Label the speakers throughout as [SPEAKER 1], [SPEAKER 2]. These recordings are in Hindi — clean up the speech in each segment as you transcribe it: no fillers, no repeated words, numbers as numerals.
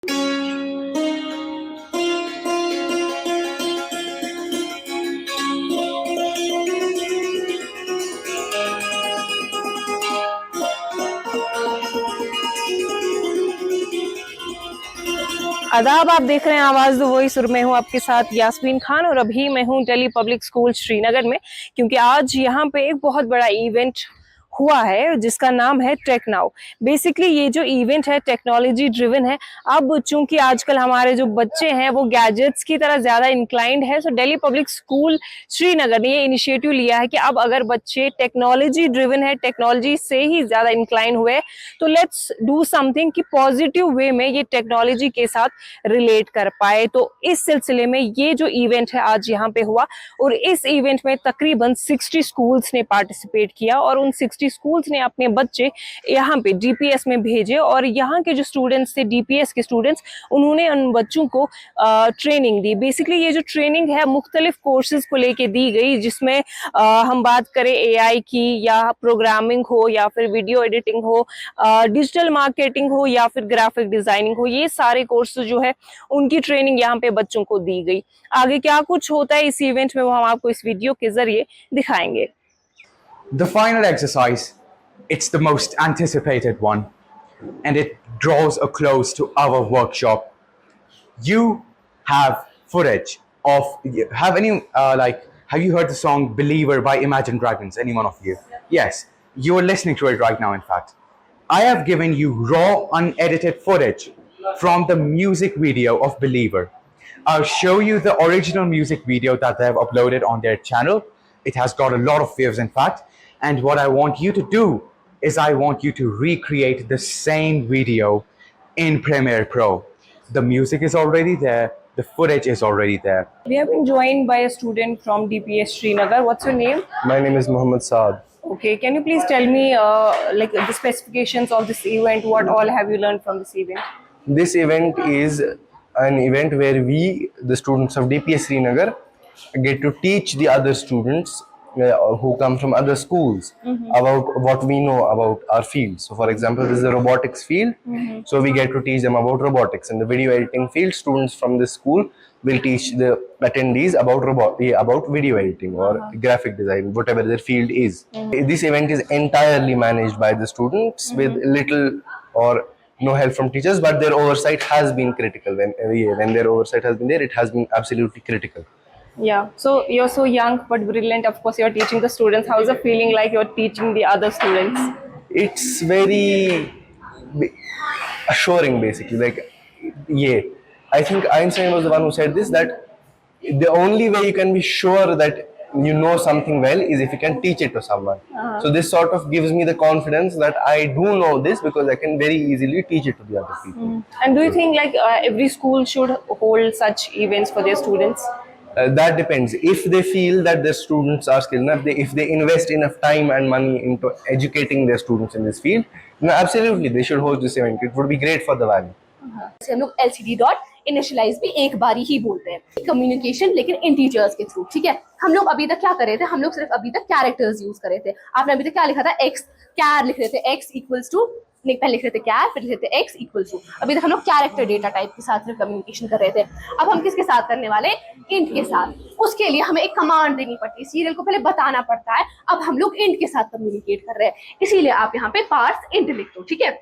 [SPEAKER 1] आदाब, आप देख रहे हैं आवाज द वॉइस और मैं हूं आपके साथ यास्मीन खान। और अभी मैं हूं दिल्ली पब्लिक स्कूल श्रीनगर में, क्योंकि आज यहां पे एक बहुत बड़ा इवेंट हुआ है जिसका नाम है टेक नाउ। बेसिकली ये जो इवेंट है टेक्नोलॉजी ड्रिवन है। अब चूंकि आजकल हमारे जो बच्चे हैं वो गैजेट्स की तरह ज्यादा इंक्लाइंड है, सो दिल्ली पब्लिक स्कूल श्रीनगर ने ये इनिशिएटिव लिया है कि अब अगर बच्चे टेक्नोलॉजी ड्रिवन है, टेक्नोलॉजी से ही ज्यादा इंक्लाइन हुए, तो लेट्स डू समथिंग कि पॉजिटिव वे में ये टेक्नोलॉजी के साथ रिलेट कर पाए। तो इस सिलसिले में ये जो इवेंट है आज यहाँ पे हुआ, और इस इवेंट में तकरीबन 60 स्कूल्स ने पार्टिसिपेट किया और उन 60 स्कूल्स ने अपने बच्चे यहाँ पे डीपीएस में भेजे। और यहाँ के जो स्टूडेंट्स थे, डीपीएस के स्टूडेंट्स, उन्होंने उन बच्चों को ट्रेनिंग दी। बेसिकली ये जो ट्रेनिंग है मुख्तलिफ कोर्सेज को लेके दी गई, जिसमें हम बात करें एआई की, या प्रोग्रामिंग हो, या फिर वीडियो एडिटिंग हो, डिजिटल मार्केटिंग हो, या फिर ग्राफिक डिजाइनिंग हो। ये सारे कोर्सेज जो है उनकी ट्रेनिंग यहाँ पे बच्चों को दी गई। आगे क्या कुछ होता है इस इवेंट में वो हम आपको इस वीडियो के जरिए दिखाएंगे।
[SPEAKER 2] The final exercise, it's the most anticipated one, and it draws a close to our workshop. You have footage of, have you heard the song Believer by Imagine Dragons? Any one of you? Yes, you're listening to it right now, in fact. I have given you raw, unedited footage from the music video of Believer. I'll show you the original music video that they have uploaded on their channel. It has got a lot of views, in fact. And what I want you to do is I want you to recreate the same video in Premiere Pro. The music is already there. The footage is already there.
[SPEAKER 1] We have been joined by a student from DPS Srinagar. What's your name?
[SPEAKER 3] My name is Mohammed Saad.
[SPEAKER 1] Okay, can you please tell me like the specifications of this event? What all have you learned from this event?
[SPEAKER 3] This event is an event where we, the students of DPS Srinagar, get to teach the other students who come from other schools about what we know about our field. So for example, this is the robotics field. So we get to teach them about robotics. In the video editing field, students from this school will teach the attendees about video editing or graphic design, whatever their field is. This event is entirely managed by the students with little or no help from teachers, but their oversight has been critical. When their oversight has been there, it has been absolutely critical.
[SPEAKER 1] Yeah, so you're so young but brilliant. Of course, you're teaching the students. How's the feeling like you're teaching the other students?
[SPEAKER 3] It's very assuring, basically. I think Einstein was the one who said this, that the only way you can be sure that you know something well is if you can teach it to someone. So this sort of gives me the confidence that I do know this because I can very easily teach it to the other people.
[SPEAKER 1] And do you think like every school should hold such events for their students?
[SPEAKER 3] That depends. If they feel that their students are skilled enough, if they invest enough time and money into educating their students in this field, absolutely they should host this event. It would be great for the valley.
[SPEAKER 4] हम लोग LCD डॉट इनिशियलाइज भी एक बार ही बोलते हैं, कम्युनिकेशन लेकिन इंटीजर्स के थ्रू। ठीक है, हम लोग अभी तक क्या कर रहे थे, हम लोग सिर्फ अभी तक कैरेक्टर्स यूज कर रहे थे। आपने अभी तक क्या लिखा था, एक्स कैर लिख रहे थे, एक्स इक्वल्स टू, पहले लिख रहे थे कैर, फिर लिख रहे थे एक्स इक्वल्स टू। अभी तक हम लोग कैरेक्टर डेटा टाइप के साथ कम्युनिकेशन कर रहे थे। अब हम किसके साथ करने वाले, इंट के साथ। उसके लिए हमें एक कमांड देनी पड़ती है, सीरियल को पहले बताना पड़ता है। अब हम लोग इंट के साथ कम्युनिकेट कर रहे हैं, इसीलिए आप यहाँ पे पार्स इंट लिख दो। ठीक है,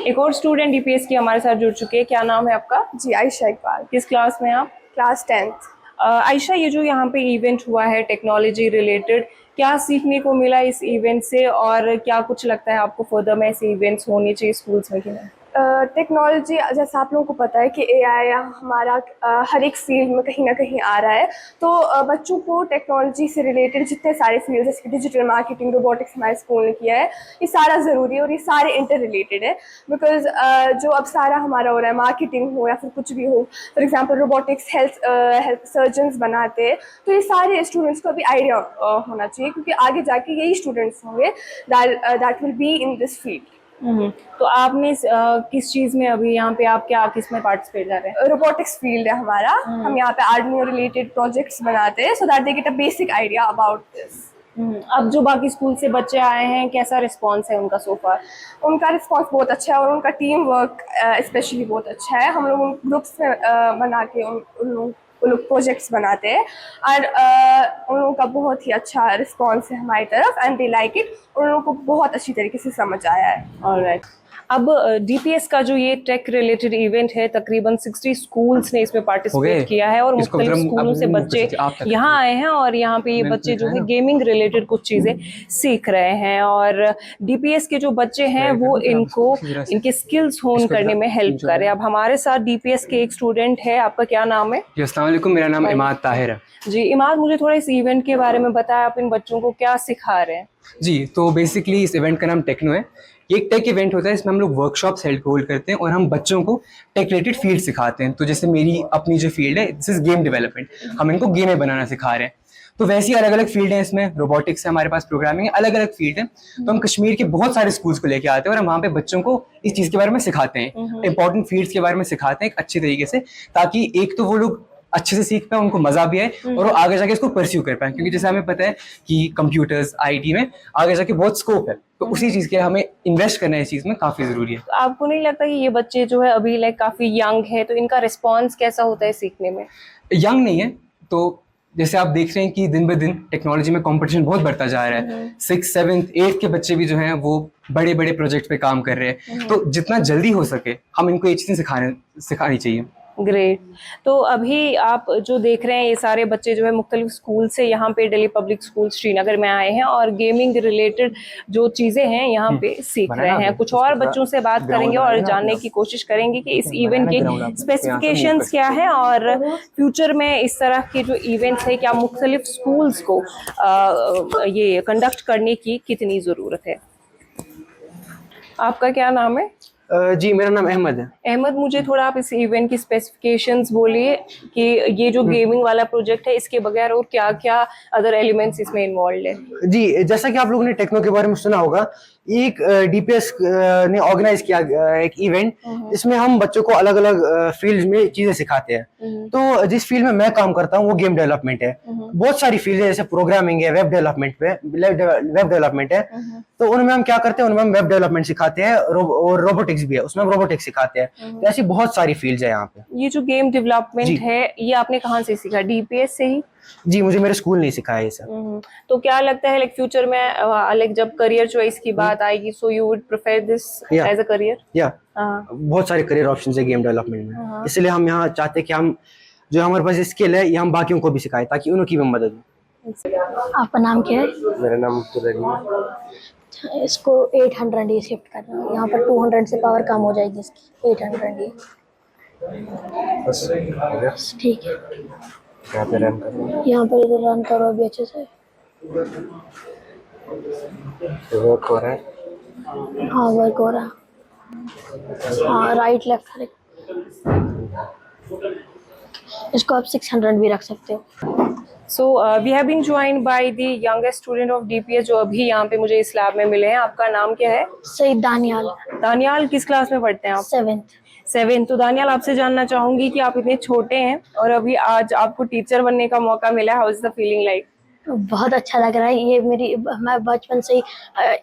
[SPEAKER 1] एक और स्टूडेंट डीपीएस की हमारे साथ जुड़ चुके हैं। क्या नाम है आपका?
[SPEAKER 5] जी, आयशा इकबाल।
[SPEAKER 1] किस क्लास में आप?
[SPEAKER 5] Class 10th।
[SPEAKER 1] आयशा, ये जो यहाँ पे इवेंट हुआ है टेक्नोलॉजी रिलेटेड, क्या सीखने को मिला इस इवेंट से, और क्या कुछ लगता है आपको फर्दर में ऐसे इवेंट्स होने चाहिए स्कूल्स में कि नहीं?
[SPEAKER 5] टेक्नोलॉजी, जैसा आप लोगों को पता है कि एआई हमारा हर एक फील्ड में कहीं ना कहीं आ रहा है। तो बच्चों को टेक्नोलॉजी से रिलेटेड जितने सारे फील्ड, जैसे कि डिजिटल मार्केटिंग, रोबोटिक्स हमारे स्कूल ने किया है, ये सारा ज़रूरी है और ये सारे इंटर रिलेटेड है। बिकॉज जो अब सारा हमारा हो रहा है, मार्केटिंग हो या फिर कुछ भी हो, for example robotics, health surgeons बनाते हैं, तो ये सारे स्टूडेंट्स को अभी आइडिया होना चाहिए, क्योंकि आगे जाके यही स्टूडेंट्स होंगे that will be in this field.
[SPEAKER 1] तो आपने किस चीज में अभी यहाँ पे आप क्या किस में पार्टिसिपेट कर रहे हैं?
[SPEAKER 5] रोबोटिक्स फील्ड है हमारा। हम यहाँ पे आर्डिनो रिलेटेड प्रोजेक्ट्स बनाते हैं, so that they get a basic idea about this.
[SPEAKER 1] अब जो बाकी स्कूल से बच्चे आए हैं, कैसा रिस्पॉन्स है उनका सो फार?
[SPEAKER 5] उनका रिस्पॉन्स बहुत अच्छा है और उनका टीम वर्क स्पेशली बहुत अच्छा है। हम लोग उन ग्रुप्स में बना के उन लोग प्रोजेक्ट्स बनाते हैं और उन लोगों का बहुत ही अच्छा रिस्पॉन्स है हमारी तरफ एंड दे लाइक इट और उन लोगों को बहुत अच्छी तरीके से समझ आया है।
[SPEAKER 1] ऑलराइट। अब डीपीएस का जो ये टेक रिलेटेड इवेंट है, तकरीबन 60 स्कूल्स ने इसमें पार्टिसिपेट किया है और मुख्तलिफ स्कूलों से बच्चे यहाँ आए हैं और यहाँ पे ये बच्चे जो है गेमिंग रिलेटेड कुछ चीज़ें सीख रहे हैं और डीपीएस के जो बच्चे हैं वो इनको इनके स्किल्स होन करने में हेल्प कर रहे हैं। अब हमारे साथ डीपीएस के एक स्टूडेंट है, आपका क्या नाम है?
[SPEAKER 6] अस्सलाम वालेकुम, मेरा नाम इमाद ताहिर है।
[SPEAKER 1] जी इमाद, मुझे थोड़ा इस इवेंट के बारे में बताया, आप इन बच्चों को क्या सिखा रहे हैं?
[SPEAKER 6] जी, तो बेसिकली इस इवेंट का नाम टेक्नो है। ये एक टेक इवेंट होता है, इसमें हम लोग वर्कशॉप्स होल्ड करते हैं और हम बच्चों को टेक रिलेटेड फील्ड सिखाते हैं। तो जैसे मेरी अपनी जो फील्ड है, दिस इज गेम डेवलपमेंट, हम इनको गेमें बनाना सिखा रहे हैं। तो वैसे ही अलग अलग फील्ड हैं, इसमें रोबोटिक्स है, हमारे पास प्रोग्रामिंग है, अलग अलग फील्ड है। तो हम कश्मीर के बहुत सारे स्कूल्स को लेके आते हैं और हम वहाँ पे बच्चों को इस चीज़ के बारे में सिखाते हैं, इंपॉर्टेंट फील्ड्स के बारे में सिखाते हैं एक अच्छी तरीके से, ताकि एक तो वो लोग अच्छे से सीख पाए, उनको मजा भी आए और वो आगे जाके इसको परस्यू कर पाए। क्योंकि जैसे हमें पता है कि कंप्यूटर्स आईटी में आगे जाके बहुत स्कोप है, तो उसी चीज़ के हमें इन्वेस्ट करना है, इस चीज़ में काफ़ी ज़रूरी है।
[SPEAKER 1] तो आपको नहीं लगता कि ये बच्चे जो है अभी लाइक काफ़ी यंग है, तो इनका रिस्पॉन्स कैसा होता है सीखने में?
[SPEAKER 6] यंग नहीं है, तो जैसे आप देख रहे हैं कि दिन ब दिन टेक्नोलॉजी में कंपटीशन बहुत बढ़ता जा रहा है। 6th 7th 8th के बच्चे भी जो हैं वो बड़े बड़े प्रोजेक्ट पे काम कर रहे हैं। तो जितना जल्दी हो सके हम इनको ये चीज़ें सिखानी चाहिए।
[SPEAKER 1] ग्रेट। तो अभी आप जो देख रहे हैं ये सारे बच्चे जो है मुख्तलिफ स्कूल से यहाँ पे दिल्ली पब्लिक स्कूल श्रीनगर में आए हैं और गेमिंग रिलेटेड जो चीज़ें हैं यहाँ पे सीख रहे हैं। कुछ और बच्चों से बात करेंगे और जानने की कोशिश करेंगे कि इस इवेंट के स्पेसिफिकेशंस क्या है और फ्यूचर में इस तरह के जो इवेंट्स है क्या मुख्तलिफ स्कूल्स को ये कंडक्ट करने की कितनी ज़रूरत है। आपका क्या नाम है?
[SPEAKER 3] जी मेरा नाम अहमद है।
[SPEAKER 1] अहमद, मुझे थोड़ा आप इस इवेंट की स्पेसिफिकेशंस बोलिए कि ये जो गेमिंग वाला प्रोजेक्ट है इसके बगैर और क्या क्या अदर एलिमेंट्स इसमें इन्वॉल्व है।
[SPEAKER 7] जी, जैसा कि आप लोगों ने टेक्नो के बारे में सुना होगा, एक डीपीएस ने ऑर्गेनाइज किया एक इवेंट जिसमें हम बच्चों को अलग अलग फील्ड में चीजें सिखाते हैं। तो जिस फील्ड में मैं काम करता हूँ वो गेम डेवलपमेंट है। बहुत सारी फील्ड है, जैसे प्रोग्रामिंग है, वेब डेवलपमेंट है। तो उनमें हम क्या करते हैं, उनमें हम वेब डेवलपमेंट सिखाते हैं और रोबोटिक्स भी है, उसमें हम रोबोटिक्स सिखाते हैं। तो ऐसी बहुत सारी फील्ड्स है यहाँ पे।
[SPEAKER 1] ये जो गेम डेवलपमेंट है ये आपने कहाँ से सीखा, डीपीएस से ही?
[SPEAKER 7] जी, मुझे मेरे स्कूल ने सिखाया ये सब।
[SPEAKER 1] तो क्या लगता है लाइक फ्यूचर में लाइक जब करियर चॉइस की बात आएगी, so you would prefer this as a career?
[SPEAKER 7] या बहुत सारे करियर ऑप्शंस है गेम डेवलपमेंट में, इसलिए हम यहाँ चाहते हैं कि हम जो हमारे पास स्किल है ये हम बाकियों को भी सिखाएं ताकि उनकी भी मदद हो।
[SPEAKER 8] आपका नाम क्या है?
[SPEAKER 3] मेरा नाम मुफ्तुर अली है।
[SPEAKER 8] इसको 800 ही शिफ्ट करना है, यहाँ पर 200 से पावर कम हो जाएगी इसकी, 800 ही
[SPEAKER 3] बस
[SPEAKER 8] ठीक है।
[SPEAKER 3] यहाँ पे रन करो,
[SPEAKER 8] यहाँ पर इधर रन करो अभी अच्छे से।
[SPEAKER 3] वर्क हो रहा है।
[SPEAKER 8] हाँ वर्क हो रहा है। हाँ राइट लेफ्ट हर एक। इसको आप 600 भी रख सकते हो।
[SPEAKER 1] So we have been joined by the youngest student of DPS जो अभी यहाँ पे मुझे इस लैब में मिले हैं। आपका नाम क्या है?
[SPEAKER 8] सईद दानियाल।
[SPEAKER 1] दानियाल, किस क्लास में पढ़ते हैं आप?
[SPEAKER 8] 7th।
[SPEAKER 1] 7th। तो दानियाल, आपसे जानना चाहूंगी कि आप इतने छोटे हैं और अभी आज आपको टीचर बनने का मौका मिला, how is the feeling like?
[SPEAKER 8] बहुत अच्छा लग रहा है। ये मैं बचपन से ही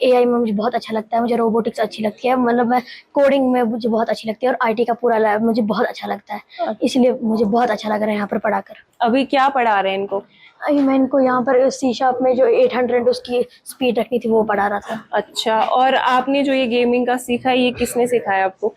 [SPEAKER 8] एआई में मुझे बहुत अच्छा लगता है, मुझे रोबोटिक्स अच्छी लगती है, मतलब मैं कोडिंग में मुझे बहुत अच्छी लगती है और आईटी का पूरा लैब मुझे बहुत अच्छा लगता है, इसलिए मुझे बहुत अच्छा लग रहा है यहाँ पर पढ़ाकर।
[SPEAKER 1] अभी क्या पढ़ा रहे हैं इनको?
[SPEAKER 8] अभी मैं इनको यहाँ पर C# में जो 800 उसकी स्पीड रखनी थी वो पढ़ा रहा था।
[SPEAKER 1] अच्छा, और आपने जो ये गेमिंग का सीखा ये किसने सिखाया आपको?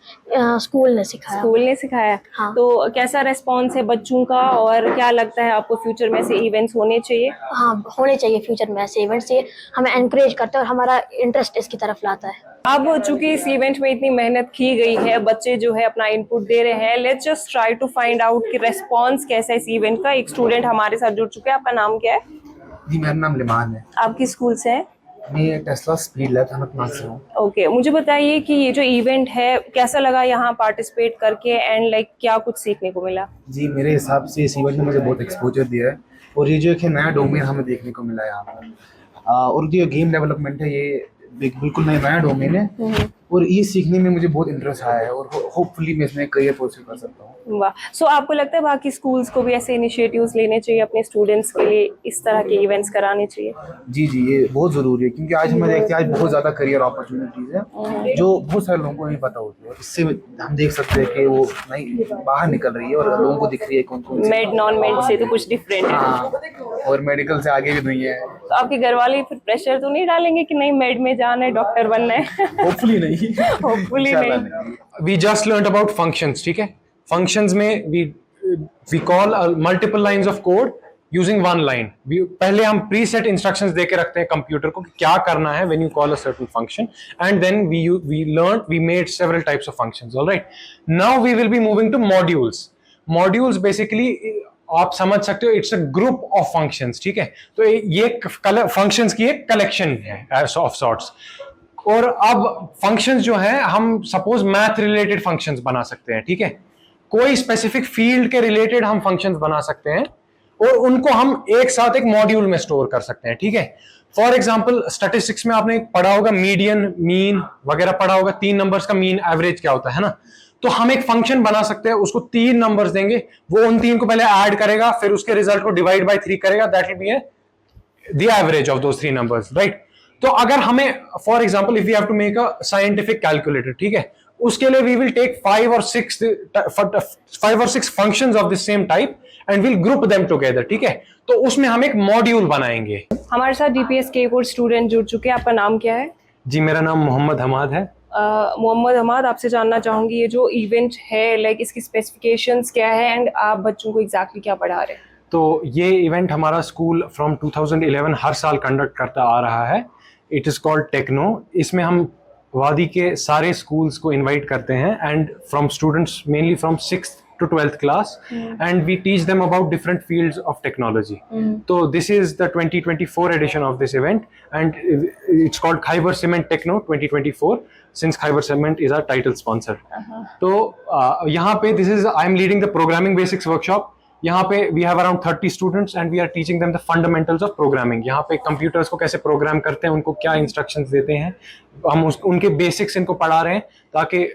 [SPEAKER 8] स्कूल ने सिखाया।
[SPEAKER 1] स्कूल ने सिखाया।
[SPEAKER 8] हाँ।
[SPEAKER 1] तो कैसा रेस्पॉन्स है बच्चों का और क्या लगता है आपको फ्यूचर में ऐसे इवेंट्स होने चाहिए?
[SPEAKER 8] हाँ होने चाहिए, फ्यूचर में ऐसे इवेंट्स ये हमें एनकरेज करते हैं और हमारा इंटरेस्ट इसकी तरफ लाता है।
[SPEAKER 1] अब चूंकि इस इवेंट में इतनी मेहनत की गई है, बच्चे जो है अपना इनपुट दे रहे हैं, let's just try to find out कि रेस्पॉन्स कैसा है इस इवेंट का। एक स्टूडेंट हमारे साथ जुड़ चुके हैं, आपका नाम क्या है?
[SPEAKER 9] जी मेरा नाम लिमान है।
[SPEAKER 1] आप किस स्कूल से हैं?
[SPEAKER 9] मैं टेस्ला स्पीड लैब अहमदाबाद से हूँ।
[SPEAKER 1] ओके, मुझे बताइए कि ये जो इवेंट है कैसा लगा यहाँ पार्टिसिपेट करके एंड लाइक क्या कुछ सीखने को मिला?
[SPEAKER 9] जी मेरे हिसाब से इस इवेंट ने मुझे बहुत एक्सपोजर दिया है और ये जो एक नया डोमेन हमें देखने को मिला है यहाँ पर। और जो गेम डेवलपमेंट है ये बिल्कुल नया डोमेन है और ये सीखने में मुझे बहुत इंटरेस्ट आया है और होपफुली मैं इसमें करियर परस्यू कर सकता हूँ।
[SPEAKER 1] वाह। सो आपको लगता है बाकी स्कूल्स को भी ऐसे इनिशिएटिव्स लेने चाहिए अपने स्टूडेंट्स के लिए, इस तरह के इवेंट्स कराने चाहिए?
[SPEAKER 9] जी जी, ये बहुत ज़रूरी है क्योंकि आज हम देखते हैं आज बहुत ज़्यादा करियर अपॉर्चुनिटीज़ हैं जो बहुत सारे लोगों को नहीं पता होती है। इससे हम देख सकते हैं कि वो नहीं बाहर निकल रही है और लोगों को दिख रही है कौन कौन
[SPEAKER 1] मेड नॉन मेड से तो कुछ डिफरेंट है।
[SPEAKER 9] हाँ, और मेडिकल से आगे भी दुनिया है।
[SPEAKER 1] तो आपके घर वाले फिर प्रेशर तो नहीं डालेंगे कि नहीं मेड में जाना है, डॉक्टर बनना है?
[SPEAKER 9] होपफुली नहीं,
[SPEAKER 1] होपफुली नहीं।
[SPEAKER 10] We just learned about functions, ठीक है? Functions में we call multiple lines of code using one line. पहले हम preset instructions दे के रखते हैं कंप्यूटर को कि क्या करना है when you call a certain function, and then we made several types of functions. All right. Now we will be moving to modules. Modules basically आप समझ सकते हो it's a group of functions, ठीक है? तो ये फंक्शंस की एक कलेक्शन है ऑफ सॉर्ट्स। और अब फंक्शंस जो है हम सपोज मैथ रिलेटेड फंक्शंस बना सकते हैं, ठीक है? कोई स्पेसिफिक फील्ड के रिलेटेड हम फंक्शंस बना सकते हैं और उनको हम एक साथ एक मॉड्यूल में स्टोर कर सकते हैं, ठीक है? फॉर एग्जाम्पल स्टैटिस्टिक्स में आपने पढ़ा होगा मीडियन, मीन वगैरह पढ़ा होगा, 3 नंबर्स का मीन एवरेज क्या होता है ना? तो हम एक फंक्शन बना सकते हैं, उसको 3 नंबर्स देंगे, वो उन 3 को पहले ऐड करेगा, फिर उसके रिजल्ट को डिवाइड बाय 3 करेगा, that will be the average of those 3 numbers, right? तो अगर हमें for example if we have to make a scientific calculator, ठीक है, उसके लिए we will take 5 or 6 functions of the same type and will group them together, ठीक है? तो उसमें हम एक मॉड्यूल बनाएंगे।
[SPEAKER 1] हमारे साथ डीपीएस के एक और स्टूडेंट जुड़ चुके हैं। आपका नाम क्या है?
[SPEAKER 10] जी, मेरा नाम मोहम्मद हमाद है।
[SPEAKER 1] मोहम्मद हमाद, आपसे जानना चाहूंगी ये जो इवेंट है लाइक इसकी स्पेसिफिकेशंस क्या है एंड आप बच्चों को एग्जैक्टली क्या पढ़ा रहे हैं?
[SPEAKER 10] तो ये इवेंट हमारा स्कूल फ्रॉम 2011 हर साल कंडक्ट करता आ रहा है। It is called techno. इसमें हम वादी के सारे स्कूल्स को इनवाइट करते हैं and from students mainly from 6th to 12th class, and we teach them about different fields of technology. So this is the 2024 edition of this event, and it's called Khyber Cement Techno 2024, since Khyber Cement is our title sponsor. तो यहाँ पे I'm leading the programming basics workshop. यहाँ पे we have around 30 students and we are teaching them the fundamentals of programming. यहाँ पे computers को कैसे प्रोग्राम करते हैं, उनको क्या instructions देते हैं, हम उनके basics इनको पढ़ा रहे हैं ताकि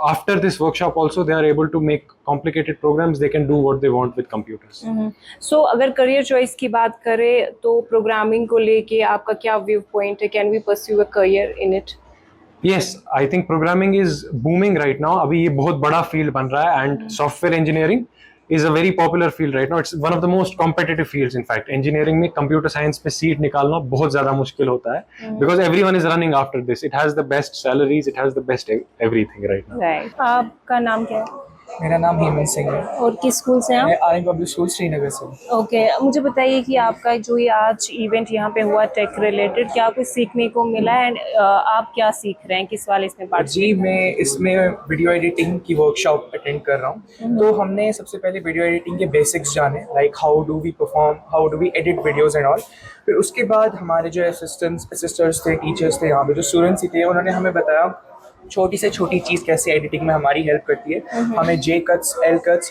[SPEAKER 10] after this workshop also they are able to make complicated programs, they can do what they want with computers.
[SPEAKER 1] So अगर career choice की बात करें तो programming को लेके आपका क्या व्यू पॉइंट है? Can we pursue a career in it?
[SPEAKER 10] Yes, I think programming is booming right now. अभी ये बहुत बड़ा field बन रहा है and software engineering is a very popular field right now. It's one of the most competitive fields in fact. Engineering में computer science में seat निकालना बहुत ज़्यादा मुश्किल होता है because everyone is running after this. It has the best salaries, it has the best everything right now.
[SPEAKER 1] Right. आपका नाम क्या है?
[SPEAKER 11] मेरा नाम हेमंत सिंह है
[SPEAKER 1] और किस स्कूल से हैं आप?
[SPEAKER 11] मैं आर्मी पब्लिक स्कूल श्रीनगर से।
[SPEAKER 1] ओके, मुझे बताइए कि आपका जो ये आज इवेंट यहाँ पे हुआ टेक रिलेटेड, क्या कुछ सीखने को मिला एंड आप क्या सीख रहे हैं, किस वाले इसमें पार्ट?
[SPEAKER 11] जी, मैं इसमें वीडियो एडिटिंग की वर्कशॉप अटेंड कर रहा हूँ। तो हमने सबसे पहले वीडियो एडिटिंग के बेसिक्स जाने, like how do we perform, how do we edit videos and all. फिर उसके बाद हमारे जो असिस्टर्स थे, टीचर्स थे, यहाँ पे जो स्टूडेंट्स थे, उन्होंने हमें बताया छोटी से छोटी चीज़ कैसे एडिटिंग में हमारी हेल्प करती है। हमें J cuts, L cuts,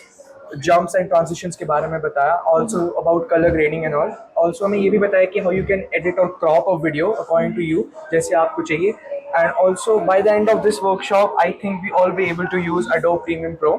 [SPEAKER 11] jumps and transitions के बारे में बताया, also about colour grading and all. Also हमें ये भी बताया कि हाउ यू कैन एडिट और crop a video according to you, जैसे आपको चाहिए। And also by the end of this workshop I think we all be able to use Adobe Premiere Pro,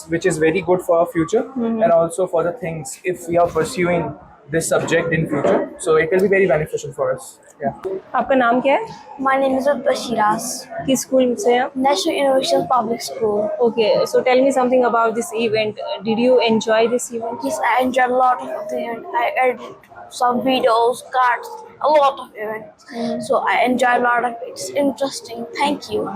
[SPEAKER 11] which is very good for our future and also for the things if we are pursuing this subject in future, so it will be very beneficial for us. Yeah.
[SPEAKER 1] आपका नाम क्या है?
[SPEAKER 8] My name is Bashiras,
[SPEAKER 1] किस स्कूल से हैं आप?
[SPEAKER 8] National Innovation Public School.
[SPEAKER 1] Okay, so tell me something about this event. Did you enjoy this event?
[SPEAKER 8] Yes, I enjoyed a lot of the event. I edited some videos, cards, a lot of events. So I enjoyed a lot of it. It's interesting. Thank you.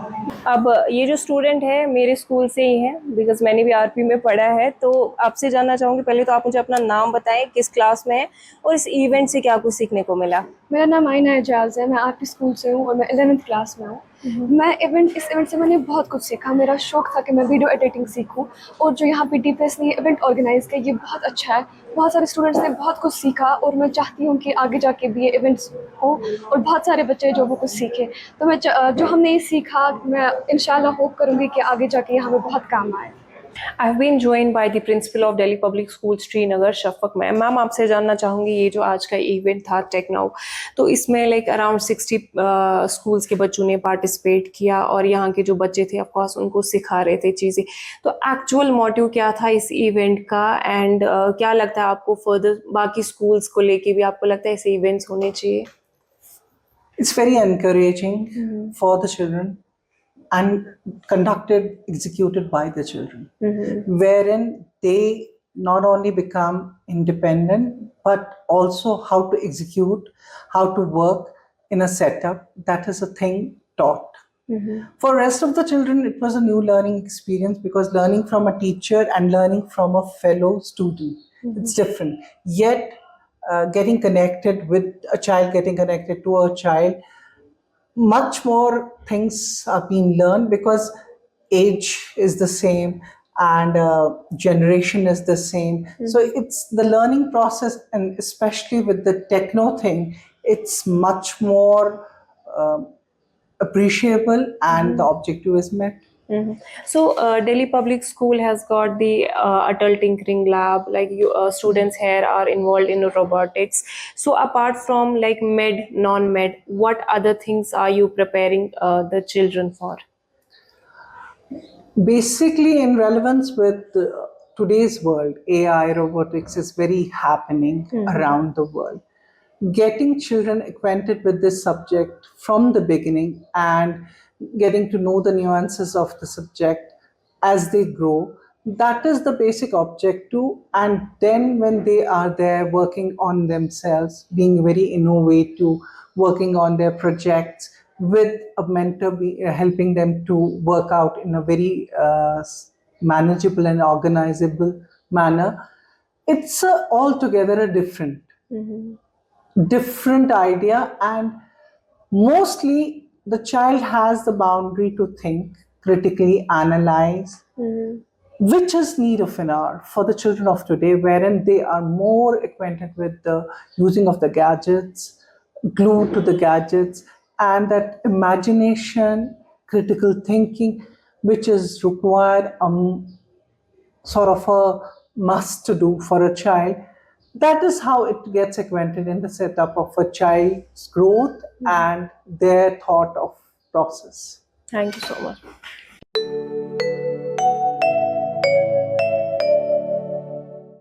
[SPEAKER 1] अब ये जो स्टूडेंट है मेरे स्कूल से ही है बिकॉज मैंने भी आरपी में पढ़ा है, तो आपसे जानना चाहूँगी पहले तो आप मुझे अपना नाम बताएं, किस क्लास में है और इस इवेंट से क्या कुछ सीखने को मिला?
[SPEAKER 5] मेरा नाम आइना एजाज है, मैं आरपी स्कूल से हूँ और मैं 11th क्लास में हूँ। इस इवेंट से मैंने बहुत कुछ सीखा। मेरा शौक था कि मैं वीडियो एडिटिंग सीखूं और जो यहाँ पे डीपीएस ने इवेंट ऑर्गेनाइज किया ये बहुत अच्छा है। बहुत सारे स्टूडेंट्स ने बहुत कुछ सीखा और मैं चाहती हूँ कि आगे जाके भी ये इवेंट्स हो और बहुत सारे बच्चे जो वो कुछ सीखें। तो मैं जो हमने ये सीखा मैं इंशाल्लाह होप करूँगी कि आगे जाके ये हमें बहुत काम आए।
[SPEAKER 1] I've been joined by the principal of Delhi Public School Srinagar, Shafaq ma'am. Ma'am आपसे जानना चाहूँगी ये जो आज का इवेंट था टेक नाउ, तो इसमें लाइक अराउंड 60 स्कूल्स के बच्चों ने पार्टिसिपेट किया और यहाँ के जो बच्चे थे ऑफ कोर्स उनको सिखा रहे थे चीज़ें. तो एक्चुअल मोटिव क्या था इस इवेंट का एंड क्या लगता है आपको फर्दर बाकी स्कूल्स को लेके भी आपको लगता है ऐसे इवेंट्स होने चाहिए?
[SPEAKER 12] It's very encouraging for the children and executed by the children, wherein they not only become independent but also how to execute, how to work in a setup. That is a thing taught. For rest of the children, it was a new learning experience because learning from a teacher and learning from a fellow student, it's different. Yet, getting connected with a child, getting connected to a child, much more things are being learned because age is the same and generation is the same. So it's the learning process, and especially with the techno thing, it's much more appreciable and the objective is met.
[SPEAKER 1] So Delhi Public School has got the Atal Tinkering Lab, like students here are involved in robotics. So apart from like med, non-med, what other things are you preparing the children for?
[SPEAKER 12] Basically, in relevance with today's world, AI, robotics is very happening around the world. Getting children acquainted with this subject from the beginning and getting to know the nuances of the subject as they grow, that is the basic objective. And then when they are there working on themselves, being very innovative, working on their projects with a mentor helping them to work out in a very manageable and organizable manner, it's altogether a different idea. And mostly the child has the boundary to think, critically analyze, which is need of an hour for the children of today, wherein they are more acquainted with the using of the gadgets, glued to the gadgets, and that imagination, critical thinking, which is required sort of a must to do for a child. That is how it gets acquainted in the setup of a child's growth and their thought of process.
[SPEAKER 1] Thank you so much.